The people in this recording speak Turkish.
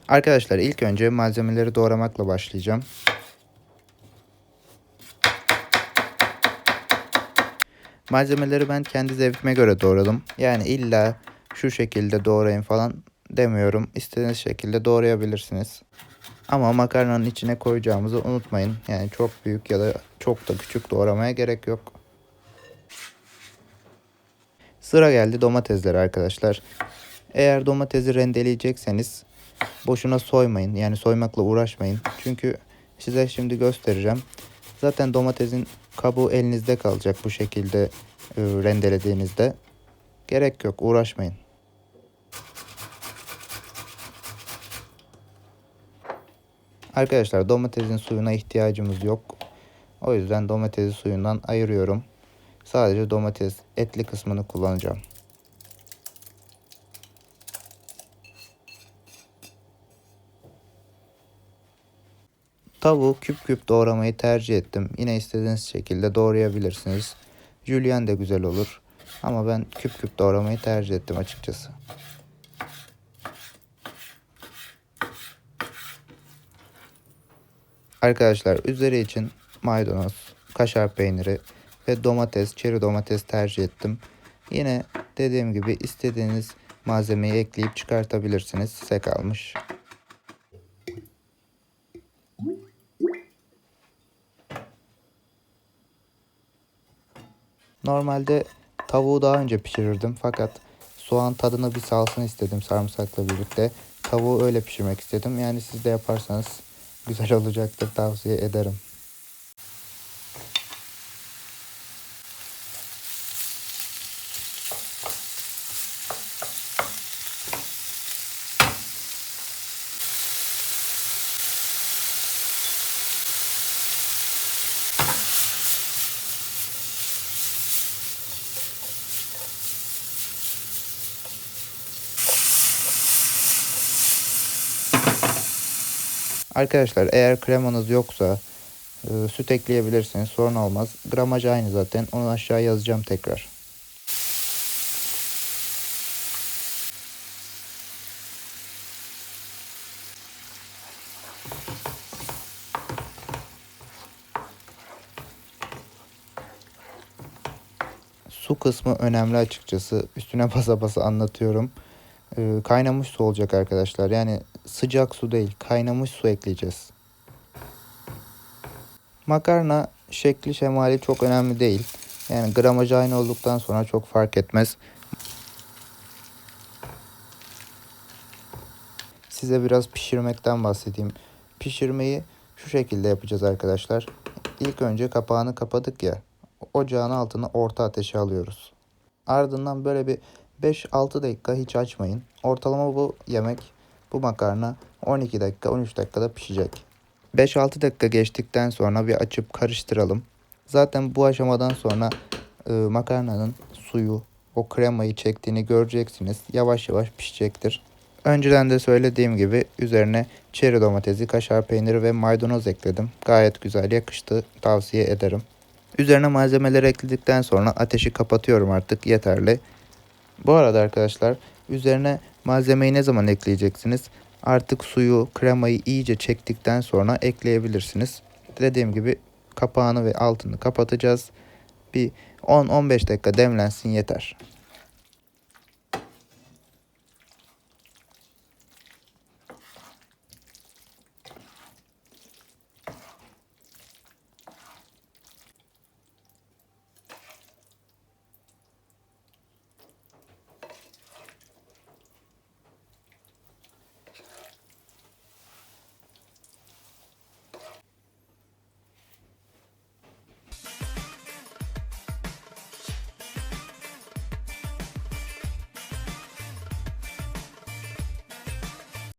Arkadaşlar ilk önce malzemeleri doğramakla başlayacağım. Malzemeleri ben kendi zevkime göre doğradım. Yani illa şu şekilde doğrayın falan demiyorum. İstediğiniz şekilde doğrayabilirsiniz. Ama makarnanın içine koyacağımızı unutmayın. Yani çok büyük ya da çok da küçük doğramaya gerek yok. Sıra geldi domateslere arkadaşlar. Eğer domatesi rendeleyecekseniz boşuna soymayın. Yani soymakla uğraşmayın. Çünkü size şimdi göstereceğim. Zaten domatesin kabuğu elinizde kalacak bu şekilde rendelediğinizde. Gerek yok, uğraşmayın. Arkadaşlar domatesin suyuna ihtiyacımız yok. O yüzden domatesi suyundan ayırıyorum. Sadece domates etli kısmını kullanacağım. Tavuğu küp küp doğramayı tercih ettim. Yine istediğiniz şekilde doğrayabilirsiniz. Julienne de güzel olur. Ama ben küp küp doğramayı tercih ettim açıkçası. Arkadaşlar üzeri için maydanoz, kaşar peyniri ve domates, çeri domates tercih ettim. Yine dediğim gibi istediğiniz malzemeyi ekleyip çıkartabilirsiniz. Size kalmış. Normalde tavuğu daha önce pişirirdim fakat soğan tadını bir salsın istedim sarımsakla birlikte. Tavuğu öyle pişirmek istedim. Yani siz de yaparsanız güzel olacaktır, tavsiye ederim. Arkadaşlar eğer kremanız yoksa süt ekleyebilirsiniz, sorun olmaz. Gramaj aynı zaten, onu aşağı yazacağım tekrar. Su kısmı önemli açıkçası. Üstüne basa basa anlatıyorum. Kaynamış su olacak arkadaşlar. Yani sıcak su değil, kaynamış su ekleyeceğiz. Makarna şekli şemali çok önemli değil. Yani gramajı aynı olduktan sonra çok fark etmez. Size biraz pişirmekten bahsedeyim. Pişirmeyi şu şekilde yapacağız arkadaşlar. İlk önce kapağını kapadık ya. Ocağın altını orta ateşe alıyoruz. Ardından böyle bir 5-6 dakika hiç açmayın. Ortalama bu yemek, bu makarna 12 dakika 13 dakikada pişecek. 5-6 dakika geçtikten sonra bir açıp karıştıralım. Zaten bu aşamadan sonra makarnanın suyu o kremayı çektiğini göreceksiniz. Yavaş yavaş pişecektir. Önceden de söylediğim gibi üzerine çeri domatesi, kaşar peyniri ve maydanoz ekledim. Gayet güzel yakıştı. Tavsiye ederim. Üzerine malzemeleri ekledikten sonra ateşi kapatıyorum, artık yeterli. Bu arada arkadaşlar üzerine malzemeyi ne zaman ekleyeceksiniz? Artık suyu, kremayı iyice çektikten sonra ekleyebilirsiniz. Dediğim gibi kapağını ve altını kapatacağız. Bir 10-15 dakika demlensin yeter.